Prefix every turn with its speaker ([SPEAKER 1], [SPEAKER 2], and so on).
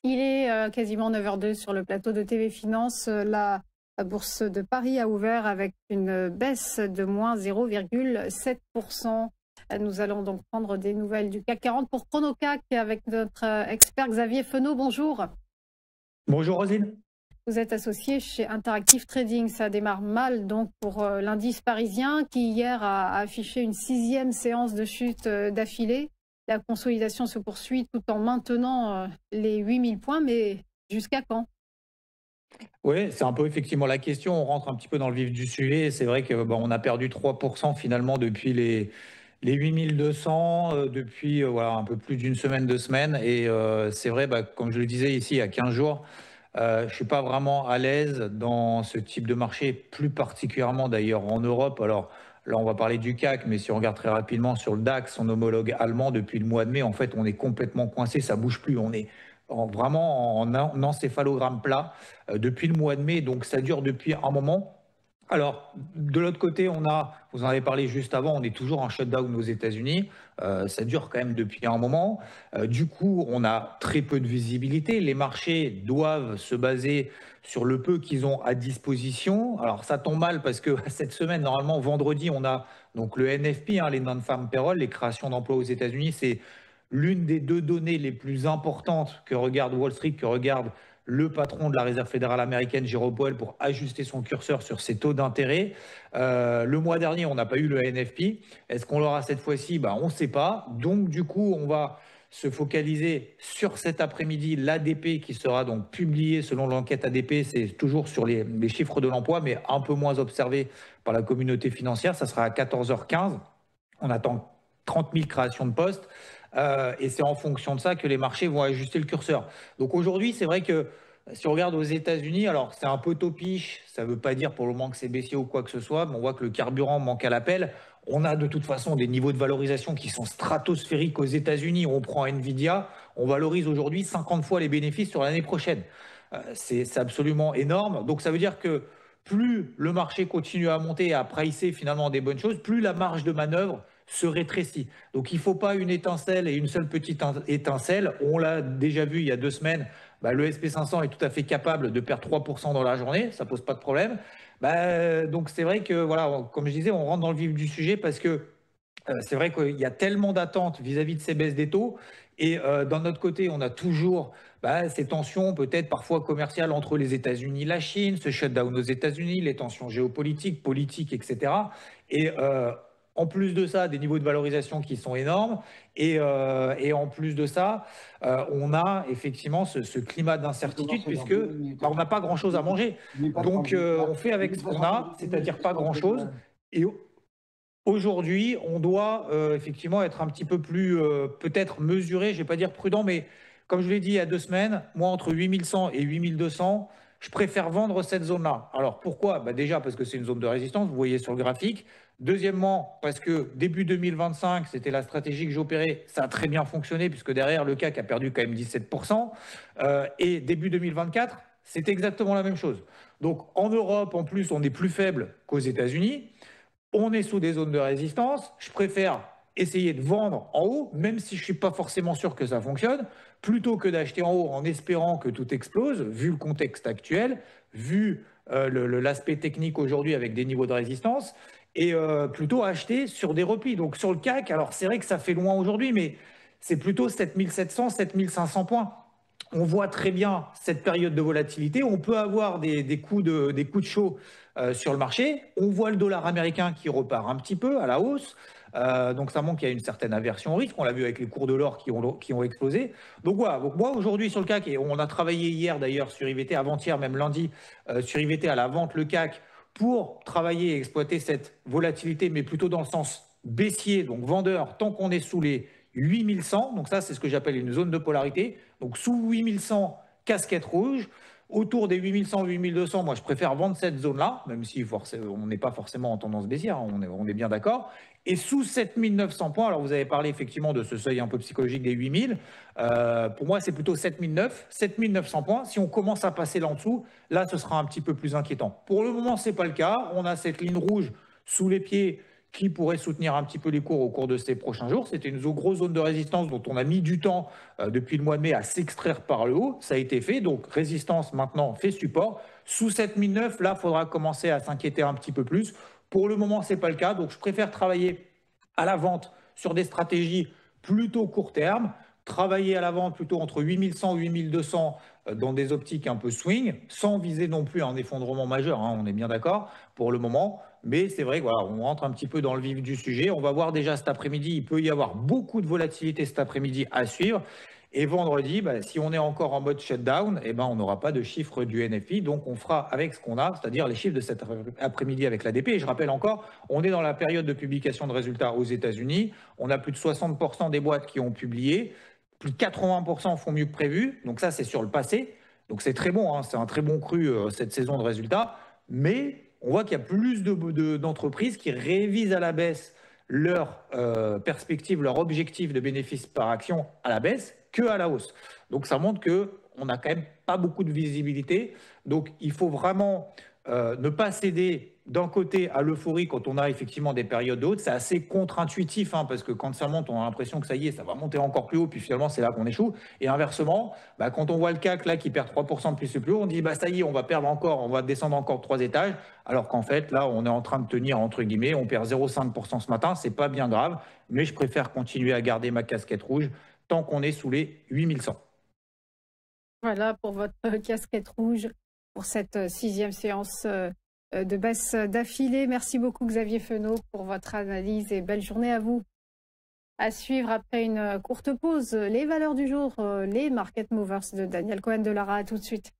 [SPEAKER 1] Il est quasiment 9h02 sur le plateau de TV Finance. La bourse de Paris a ouvert avec une baisse de moins 0,7%. Nous allons donc prendre des nouvelles du CAC 40 pour Chronocac avec notre expert Xavier Fenot. Bonjour.
[SPEAKER 2] Bonjour Rosine.
[SPEAKER 1] Vous êtes associé chez Interactive Trading. Ça démarre mal donc pour l'indice parisien qui hier a affiché une 6e séance de chute d'affilée. La consolidation se poursuit tout en maintenant les 8000 points, mais jusqu'à quand?
[SPEAKER 2] Oui, c'est un peu effectivement la question. On rentre un petit peu dans le vif du sujet. C'est vrai que on a perdu 3% finalement depuis les 8200, depuis voilà, un peu plus d'une semaine, 2 semaines. Et c'est vrai, comme je le disais ici, il y a 15 jours, je ne suis pas vraiment à l'aise dans ce type de marché, plus particulièrement d'ailleurs en Europe. Alors là, on va parler du CAC, mais si on regarde très rapidement sur le DAX, son homologue allemand, depuis le mois de mai, en fait, on est complètement coincé, ça ne bouge plus. On est vraiment en encéphalogramme plat depuis le mois de mai, donc ça dure depuis un moment. Alors, de l'autre côté, vous en avez parlé juste avant, on est toujours en shutdown aux États-Unis. Ça dure quand même depuis un moment. Du coup, on a très peu de visibilité. Les marchés doivent se baser sur le peu qu'ils ont à disposition. Alors, ça tombe mal parce que cette semaine, normalement, vendredi, on a donc le NFP, les non-farm payroll, les créations d'emplois aux États-Unis. C'est l'une des deux données les plus importantes que regarde Wall Street, que regarde le patron de la Réserve fédérale américaine, Jérôme Powell, pour ajuster son curseur sur ses taux d'intérêt. Le mois dernier, on n'a pas eu le NFP. Est-ce qu'on l'aura cette fois-ci? On ne sait pas. Donc, du coup, on va se focaliser sur cet après-midi, l'ADP qui sera donc publié selon l'enquête ADP. C'est toujours sur les chiffres de l'emploi, mais un peu moins observé par la communauté financière. Ça sera à 14h15. On attend 30 000 créations de postes. Et c'est en fonction de ça que les marchés vont ajuster le curseur. Donc aujourd'hui, c'est vrai que si on regarde aux États-Unis, alors c'est un peu topiche, ça ne veut pas dire pour le moment que c'est baissier ou quoi que ce soit, mais on voit que le carburant manque à l'appel. On a de toute façon des niveaux de valorisation qui sont stratosphériques aux États-Unis. On prend Nvidia, on valorise aujourd'hui 50 fois les bénéfices sur l'année prochaine. C'est absolument énorme. Donc ça veut dire que plus le marché continue à monter et à pricer finalement des bonnes choses, plus la marge de manœuvre se rétrécit. Donc il ne faut pas une étincelle et une seule petite étincelle. On l'a déjà vu il y a 2 semaines, le SP500 est tout à fait capable de perdre 3% dans la journée, ça ne pose pas de problème. Donc c'est vrai que, voilà, comme je disais, on rentre dans le vif du sujet parce que c'est vrai qu'il y a tellement d'attentes vis-à-vis de ces baisses des taux. Et d'un autre côté, on a toujours ces tensions peut-être parfois commerciales entre les États-Unis et la Chine, ce shutdown aux États-Unis, les tensions géopolitiques, politiques, etc. Et en plus de ça, des niveaux de valorisation qui sont énormes. Et en plus de ça, on a effectivement ce climat d'incertitude puisque on n'a pas grand-chose à manger. Donc on fait avec ce qu'on a, c'est-à-dire pas grand-chose. Et aujourd'hui, on doit effectivement être un petit peu plus peut-être mesuré, je ne vais pas dire prudent, mais comme je l'ai dit il y a 2 semaines, moi entre 8100 et 8200, je préfère vendre cette zone-là. Alors pourquoi? Déjà parce que c'est une zone de résistance, vous voyez sur le graphique. Deuxièmement, parce que début 2025, c'était la stratégie que j'opérais, ça a très bien fonctionné puisque derrière le CAC a perdu quand même 17%. Et début 2024, c'est exactement la même chose. Donc en Europe, en plus, on est plus faible qu'aux États-Unis. On est sous des zones de résistance. Je préfère essayer de vendre en haut, même si je ne suis pas forcément sûr que ça fonctionne, plutôt que d'acheter en haut en espérant que tout explose, vu le contexte actuel, vu l'aspect technique aujourd'hui avec des niveaux de résistance, et plutôt acheter sur des replis. Donc sur le CAC, alors c'est vrai que ça fait loin aujourd'hui, mais c'est plutôt 7700, 7500 points. On voit très bien cette période de volatilité. On peut avoir des coups de chaud sur le marché. On voit le dollar américain qui repart un petit peu à la hausse. Donc ça montre qu'il y a une certaine aversion au risque. On l'a vu avec les cours de l'or qui ont explosé. Donc voilà, donc moi aujourd'hui sur le CAC, et on a travaillé hier d'ailleurs sur IVT, avant-hier même lundi, sur IVT à la vente, le CAC, pour travailler et exploiter cette volatilité, mais plutôt dans le sens baissier, donc vendeur, tant qu'on est sous les 8100. Donc ça, c'est ce que j'appelle une zone de polarité. Donc sous 8100, casquette rouge. Autour des 8100, 8200, moi je préfère vendre cette zone-là, même si on n'est pas forcément en tendance baissière, on est bien d'accord. Et sous 7900 points, alors vous avez parlé effectivement de ce seuil un peu psychologique des 8000, pour moi c'est plutôt 7900 points. Si on commence à passer là en dessous, là ce sera un petit peu plus inquiétant. Pour le moment, ce n'est pas le cas. On a cette ligne rouge sous les pieds qui pourrait soutenir un petit peu les cours au cours de ces prochains jours. C'était une grosse zone de résistance dont on a mis du temps depuis le mois de mai à s'extraire par le haut. Ça a été fait, donc résistance maintenant fait support. Sous 7009, là, il faudra commencer à s'inquiéter un petit peu plus. Pour le moment, ce n'est pas le cas, donc je préfère travailler à la vente sur des stratégies plutôt court terme, travailler à la vente plutôt entre 8100 et 8200 dans des optiques un peu swing, sans viser non plus un effondrement majeur, hein, on est bien d'accord pour le moment. Mais c'est vrai qu'on rentre un petit peu dans le vif du sujet. On va voir déjà cet après-midi, il peut y avoir beaucoup de volatilité cet après-midi à suivre. Et vendredi, si on est encore en mode shutdown, on n'aura pas de chiffres du NFI. Donc, on fera avec ce qu'on a, c'est-à-dire les chiffres de cet après-midi avec l'ADP. Et je rappelle encore, on est dans la période de publication de résultats aux États-Unis. On a plus de 60% des boîtes qui ont publié. Plus de 80% font mieux que prévu. Donc, ça, c'est sur le passé. Donc, c'est très bon. Hein. C'est un très bon cru cette saison de résultats. Mais on voit qu'il y a plus d'entreprises qui révisent à la baisse leur perspective, leur objectif de bénéfice par action à la baisse qu'à la hausse. Donc ça montre qu'on n'a quand même pas beaucoup de visibilité. Donc il faut vraiment ne pas céder d'un côté à l'euphorie quand on a effectivement des périodes hautes. C'est assez contre-intuitif parce que quand ça monte, on a l'impression que ça y est, ça va monter encore plus haut, puis finalement c'est là qu'on échoue. Et inversement, quand on voit le CAC là qui perd 3% de plus haut, on dit ça y est, on va perdre encore, on va descendre encore 3 étages, alors qu'en fait là on est en train de tenir entre guillemets, on perd 0,5% ce matin, c'est pas bien grave, mais je préfère continuer à garder ma casquette rouge tant qu'on est sous les 8100.
[SPEAKER 1] Voilà pour votre casquette rouge pour cette 6e séance de baisse d'affilée. Merci beaucoup Xavier Fenot pour votre analyse et belle journée à vous. À suivre après une courte pause, les valeurs du jour, les market movers de Daniel Cohen de Lara. À tout de suite.